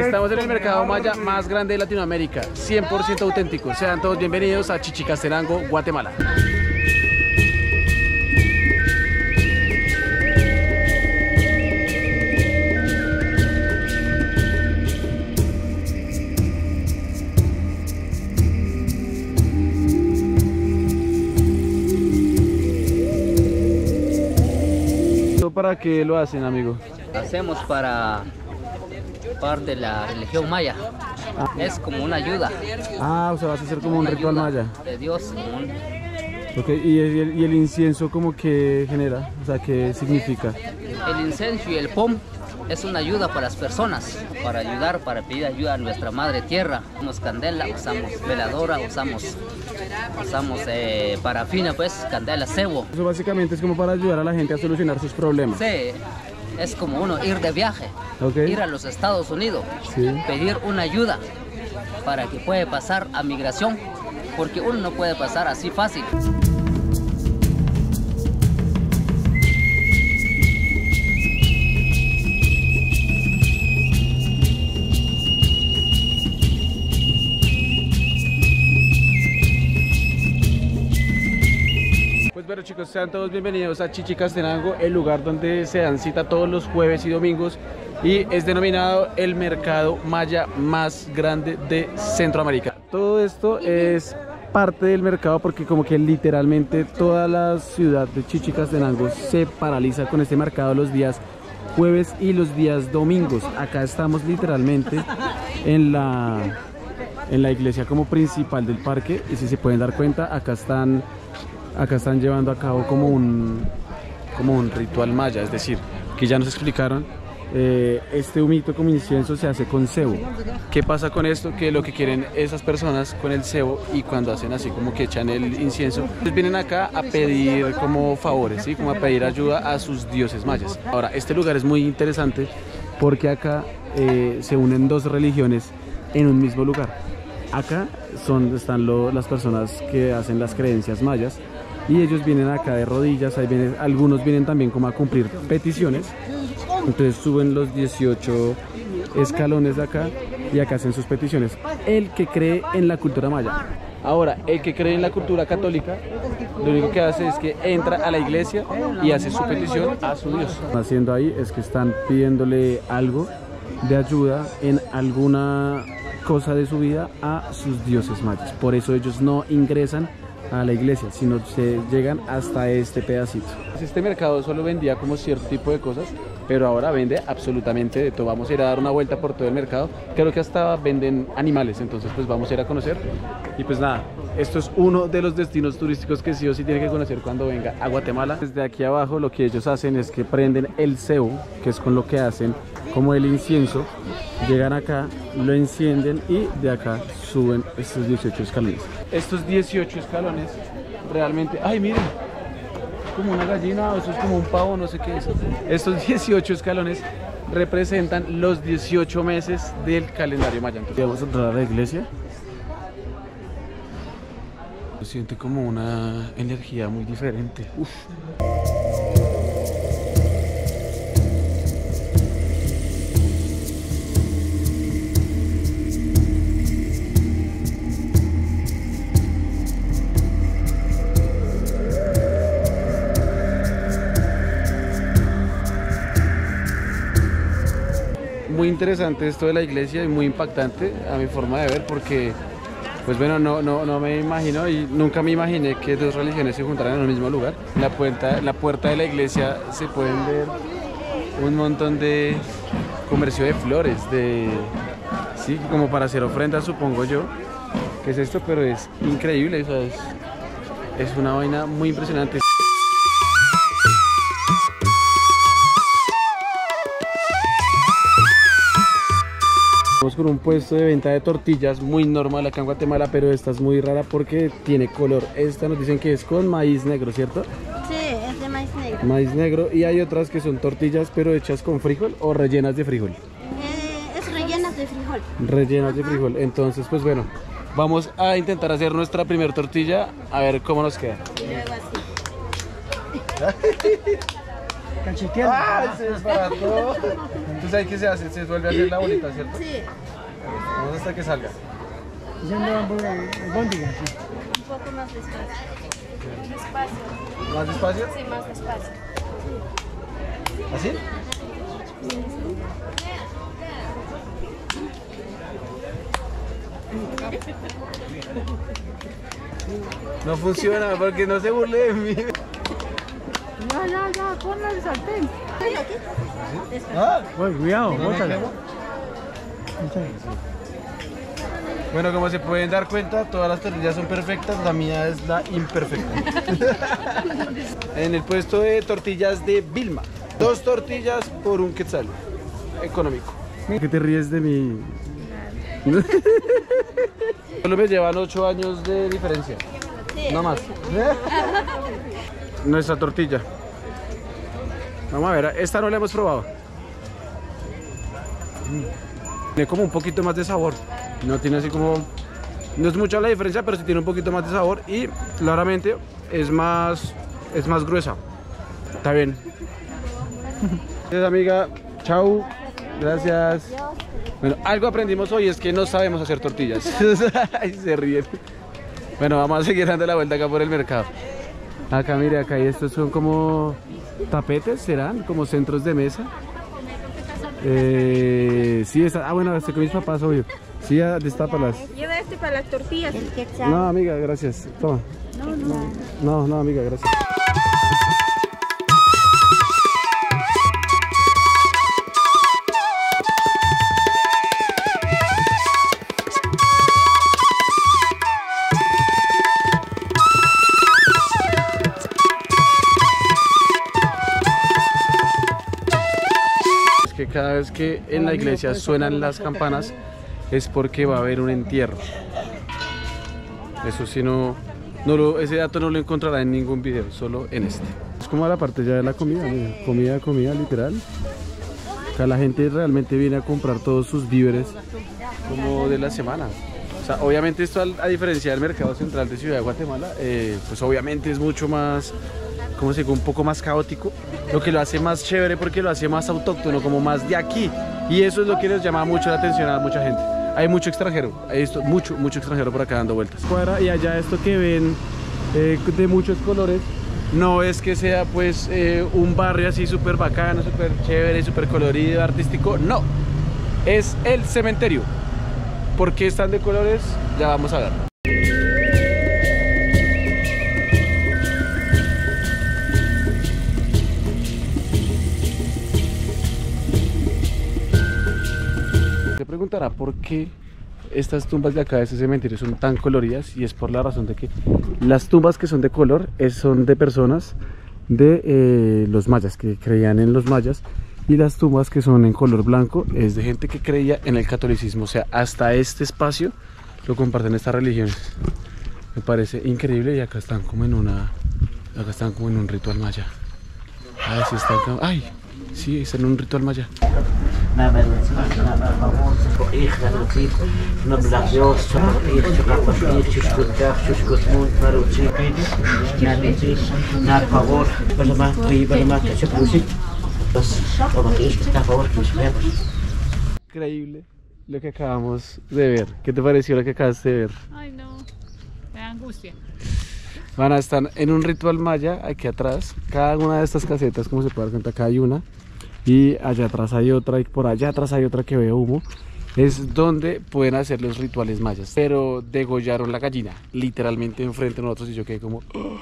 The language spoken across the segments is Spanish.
Estamos en el mercado maya más grande de Latinoamérica, 100% auténtico. Sean todos bienvenidos a Chichicastenango, Guatemala. ¿Para qué lo hacen, amigo? Hacemos para parte de la religión maya. Es como una ayuda. Ah, o sea, vas a hacer como un ritual maya. De Dios. Okay. ¿Y el incienso como que genera? O sea, ¿qué significa? El incienso y el pom es una ayuda para las personas, para ayudar, para pedir ayuda a nuestra madre tierra. Usamos candela, usamos veladora, usamos parafina, pues, candela, cebo. Eso básicamente es como para ayudar a la gente a solucionar sus problemas. Sí, es como uno ir de viaje, ir a los Estados Unidos, pedir una ayuda para que pueda pasar a migración, porque uno no puede pasar así fácil. Bueno, chicos, sean todos bienvenidos a Chichicastenango, el lugar donde se dan cita todos los jueves y domingos y es denominado el mercado maya más grande de Centroamérica. Todo esto es parte del mercado porque como que literalmente toda la ciudad de Chichicastenango se paraliza con este mercado los días jueves y los días domingos. Acá estamos literalmente en la iglesia como principal del parque y si se pueden dar cuenta, acá están llevando a cabo como un ritual maya, es decir, que ya nos explicaron, este humito como incienso se hace con cebo. ¿Qué pasa con esto? Que lo que quieren esas personas con el cebo y cuando hacen así como que echan el incienso, pues vienen acá a pedir como favores, ¿sí? Como a pedir ayuda a sus dioses mayas. Ahora, este lugar es muy interesante porque acá se unen dos religiones en un mismo lugar. Acá están las personas que hacen las creencias mayas y ellos vienen acá de rodillas, algunos vienen también como a cumplir peticiones, entonces suben los 18 escalones de acá y acá hacen sus peticiones. El que cree en la cultura maya. Ahora, el que cree en la cultura católica, lo único que hace es que entra a la iglesia y hace su petición a su Dios. Lo que están haciendo ahí es que están pidiéndole algo de ayuda en alguna cosa de su vida a sus dioses mayas. Por eso ellos no ingresan a la iglesia, sino se llegan hasta este pedacito. Este mercado solo vendía como cierto tipo de cosas, pero ahora vende absolutamente de todo. Vamos a ir a dar una vuelta por todo el mercado. Creo que hasta venden animales, entonces pues vamos a ir a conocer. Y pues nada, esto es uno de los destinos turísticos que sí o sí tiene que conocer cuando venga a Guatemala. Desde aquí abajo lo que ellos hacen es que prenden el cebo, que es con lo que hacen como el incienso. Llegan acá, lo encienden y de acá suben estos 18 escalones. Estos 18 escalones realmente... ¡Ay, miren! Como una gallina, o eso es como un pavo, no sé qué es. Estos 18 escalones representan los 18 meses del calendario maya. Entonces, vamos a entrar a la iglesia. Se siente como una energía muy diferente. Uf. Muy interesante esto de la iglesia y muy impactante a mi forma de ver porque pues bueno, no me imagino y nunca me imaginé que dos religiones se juntaran en el mismo lugar. En la puerta de la iglesia se pueden ver un montón de comercio de flores, sí, como para hacer ofrendas, supongo yo que es esto, pero es increíble, o sea, es una vaina muy impresionante. Con un puesto de venta de tortillas muy normal acá en Guatemala, pero esta es muy rara porque tiene color. Esta nos dicen que es con maíz negro, ¿cierto? Sí, es de maíz negro. Maíz negro, y hay otras que son tortillas pero hechas con frijol o rellenas de frijol. Es rellenas de frijol. Rellenas de frijol. Entonces pues bueno, vamos a intentar hacer nuestra primera tortilla a ver cómo nos queda. Y luego así. cacheteando. ¡Ay, se desbarató! Entonces ahí qué se hace, se vuelve a hacer la bolita, ¿cierto? Sí, Vamos hasta que salga. Haciendo albóndigas, sí. un poco más despacio. ¿Más despacio? Sí, más despacio. ¿Así? No funciona porque no se burle de mí. Ya, ponla el sartén. Ah, Bueno, cuidado, ¿no bótala. quemo? Bueno, como se pueden dar cuenta, todas las tortillas son perfectas, la mía es la imperfecta. En el puesto de tortillas de Vilma, 2 tortillas por 1 quetzal. Económico. ¿Qué te ríes de mí? Solo me llevan 8 años de diferencia. No más. Nuestra tortilla. Vamos a ver, esta no la hemos probado. Tiene como un poquito más de sabor. No tiene así como... No es mucha la diferencia, pero sí tiene un poquito más de sabor y claramente es más gruesa. Está bien. Gracias, amiga. Chau. Gracias. Bueno, algo aprendimos hoy, es que no sabemos hacer tortillas. Ay, se ríen. Bueno, vamos a seguir dando la vuelta acá por el mercado. Acá, mire, acá y estos son como tapetes, ¿serán? Como centros de mesa. Sí, está. Ah, bueno, estoy con mis papás, obvio. Sí, destápalas. Lleva este para las tortillas. No, amiga, gracias. Toma. No, amiga, gracias. Que cada vez que en la iglesia suenan las campanas es porque va a haber un entierro. Eso sí, ese dato no lo encontrará en ningún video, solo en este. Es como la parte ya de la comida, miren. Comida literal. Acá la gente realmente viene a comprar todos sus víveres como de la semana. O sea, obviamente esto, a diferencia del mercado central de Ciudad de Guatemala, pues obviamente es mucho más, como se dice, un poco más caótico, lo que lo hace más chévere porque lo hace más autóctono, como más de aquí, y eso es lo que nos llama mucho la atención a mucha gente. Hay mucho extranjero, hay mucho extranjero por acá dando vueltas. Y allá esto que ven de muchos colores, no es que sea pues un barrio así súper bacano, súper chévere, súper colorido, artístico, no, es el cementerio. ¿Por qué están de colores? Ya vamos a ver. Se preguntará por qué estas tumbas de acá de este cementerio son tan coloridas, y es por la razón de que las tumbas que son de color son de personas de los mayas, que creían en los mayas, y las tumbas que son en color blanco es de gente que creía en el catolicismo. O sea, hasta este espacio lo comparten estas religiones. Me parece increíble. Y acá están como en un ritual maya. Ay, sí están, ay, sí, están en un ritual maya. Increíble lo que acabamos de ver. ¿Qué te pareció lo que acabaste de ver? Ay, no, me da angustia. Van a estar en un ritual maya aquí atrás. Cada una de estas casetas, como se puede dar cuenta, acá hay una, y allá atrás hay otra, y por allá atrás hay otra que veo humo. Es donde pueden hacer los rituales mayas. Pero degollaron la gallina literalmente enfrente de nosotros, y yo quedé como ¡oh!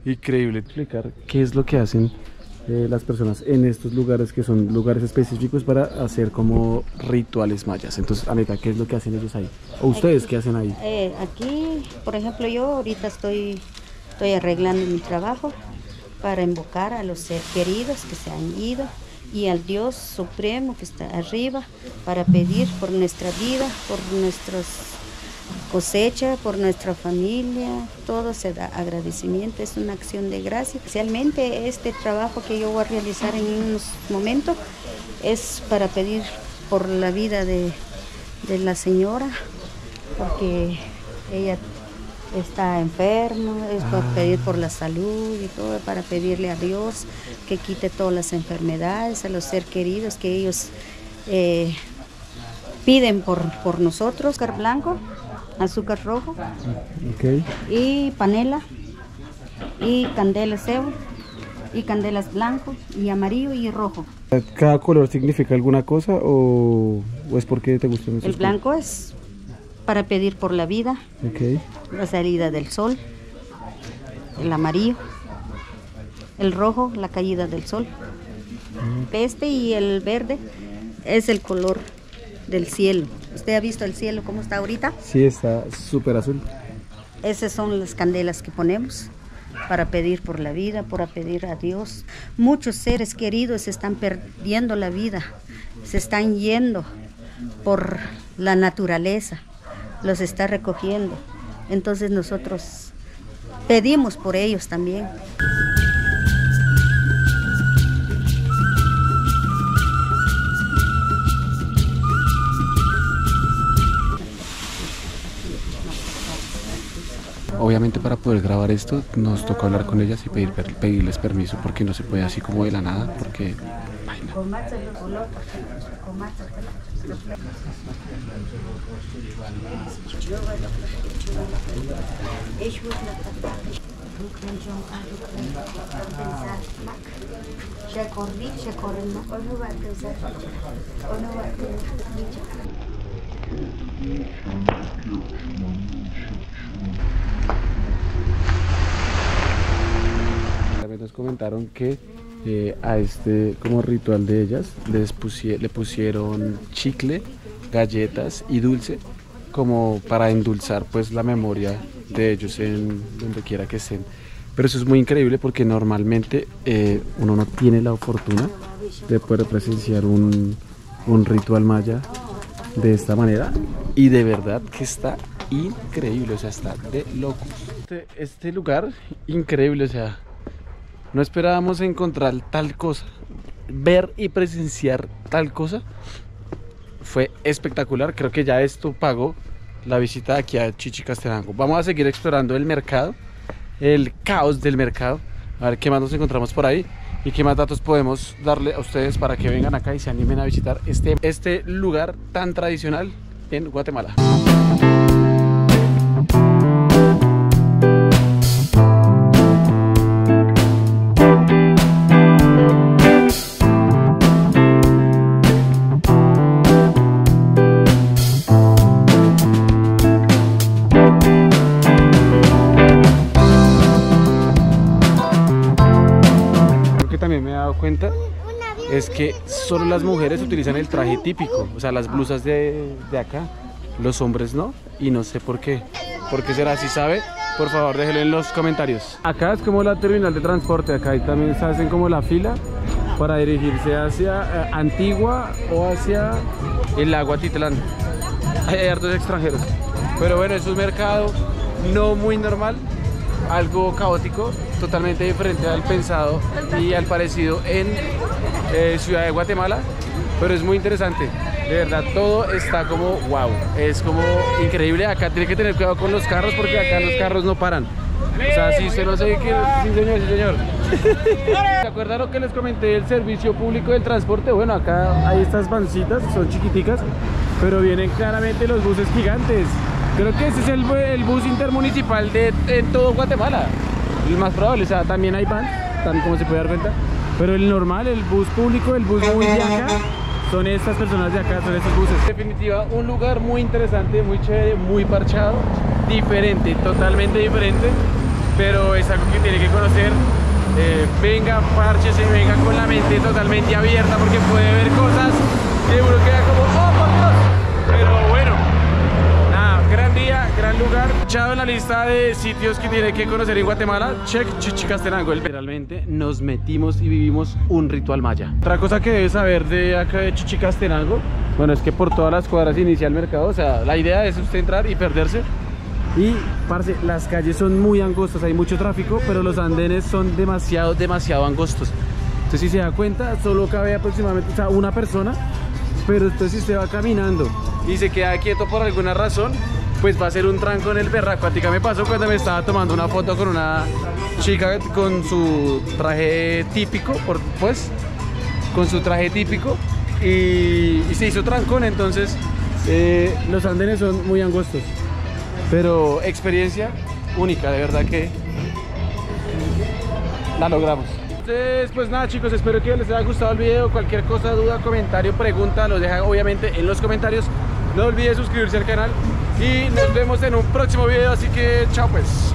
Increíble. Explicar qué es lo que hacen las personas en estos lugares, que son lugares específicos para hacer como rituales mayas. Entonces, Aneta, ¿qué es lo que hacen ellos ahí? ¿O ustedes qué hacen ahí? Aquí, por ejemplo, yo ahorita estoy arreglando mi trabajo para invocar a los seres queridos que se han ido y al Dios Supremo que está arriba, para pedir por nuestra vida, por nuestras cosecha, por nuestra familia. Todo se da agradecimiento, es una acción de gracia. Especialmente este trabajo que yo voy a realizar en unos momentos es para pedir por la vida de la señora, porque ella está enfermo, es para pedir por la salud y todo, para pedirle a Dios que quite todas las enfermedades, a los seres queridos que ellos piden por nosotros. Azúcar blanco, azúcar rojo, y panela, y candela cebo, y candelas blanco, y amarillo y rojo. ¿Cada color significa alguna cosa o es porque te gustan esos El blanco es para pedir por la vida, la salida del sol. El amarillo, el rojo, la caída del sol. Y el verde es el color del cielo. ¿Usted ha visto el cielo cómo está ahorita? Sí, está súper azul. Esas son las candelas que ponemos para pedir por la vida, para pedir a Dios. Muchos seres queridos se están perdiendo la vida, se están yendo por la naturaleza, los está recogiendo. Entonces nosotros pedimos por ellos también. Obviamente para poder grabar esto nos tocó hablar con ellas y pedirles permiso porque no se puede así como de la nada, porque vaina. También nos comentaron que a este como ritual de ellas le pusieron chicle, galletas y dulce como para endulzar pues la memoria de ellos en donde quiera que estén. Pero eso es muy increíble porque normalmente uno no tiene la fortuna de poder presenciar un ritual maya de esta manera y de verdad que está increíble, o sea, está de locos. Este lugar increíble, o sea, no esperábamos encontrar tal cosa, ver y presenciar tal cosa fue espectacular. Creo que ya esto pagó la visita aquí a Chichicastenango. Vamos a seguir explorando el mercado, el caos del mercado, a ver qué más nos encontramos por ahí y qué más datos podemos darle a ustedes para que vengan acá y se animen a visitar este lugar tan tradicional en Guatemala. Cuenta es que solo las mujeres utilizan el traje típico, o sea, las blusas de acá, los hombres no, y no sé por qué. ¿Por qué será? Si sabe, por favor déjenlo en los comentarios. Acá es como la terminal de transporte, acá y también se hacen como la fila para dirigirse hacia Antigua o hacia el lago Atitlán. Hay hartos extranjeros, pero bueno, es un mercado no muy normal, algo caótico, totalmente diferente al pensado y al parecido en Ciudad de Guatemala, pero es muy interesante, de verdad todo está como wow, es como increíble. Acá tiene que tener cuidado con los carros porque acá los carros no paran, o sea, si usted no sé qué, sí señor, sí señor. ¿Se acuerdan lo que les comenté del servicio público del transporte? Bueno, acá hay estas vancitas, son chiquiticas, pero vienen claramente los buses gigantes. Creo que ese es el bus intermunicipal de todo Guatemala, el más probable. O sea, también hay vans, también como se puede dar cuenta, pero el normal, el bus público, el bus muy de acá, son estas personas de acá, son estos buses. En definitiva, un lugar muy interesante, muy chévere, muy parchado, diferente, totalmente diferente, pero es algo que tiene que conocer. Venga, párchese, venga con la mente totalmente abierta porque puede ver cosas que uno queda como, ¡oh, por Dios! Pero bueno, nada, gran día, gran lugar. Echado en la lista de sitios que tiene que conocer en Guatemala, check Chichicastenango. Realmente nos metimos y vivimos un ritual maya. Otra cosa que debes saber de acá de Chichicastenango, bueno, es que por todas las cuadras inicia el mercado, o sea, la idea es usted entrar y perderse. Y, parce, las calles son muy angostas, hay mucho tráfico, pero los andenes son demasiado angostos. Entonces, si se da cuenta, solo cabe aproximadamente, o sea, una persona, pero entonces si usted va caminando y se queda quieto por alguna razón, pues va a ser un tranco en el berraco. A ti que me pasó cuando me estaba tomando una foto con una chica con su traje típico, con su traje típico y se hizo trancón. Entonces los andenes son muy angostos, pero experiencia única, de verdad que la logramos. Entonces, pues nada chicos, espero que les haya gustado el video. Cualquier cosa, duda, comentario, pregunta, los dejan obviamente en los comentarios. No olviden suscribirse al canal y nos vemos en un próximo video, así que chao pues.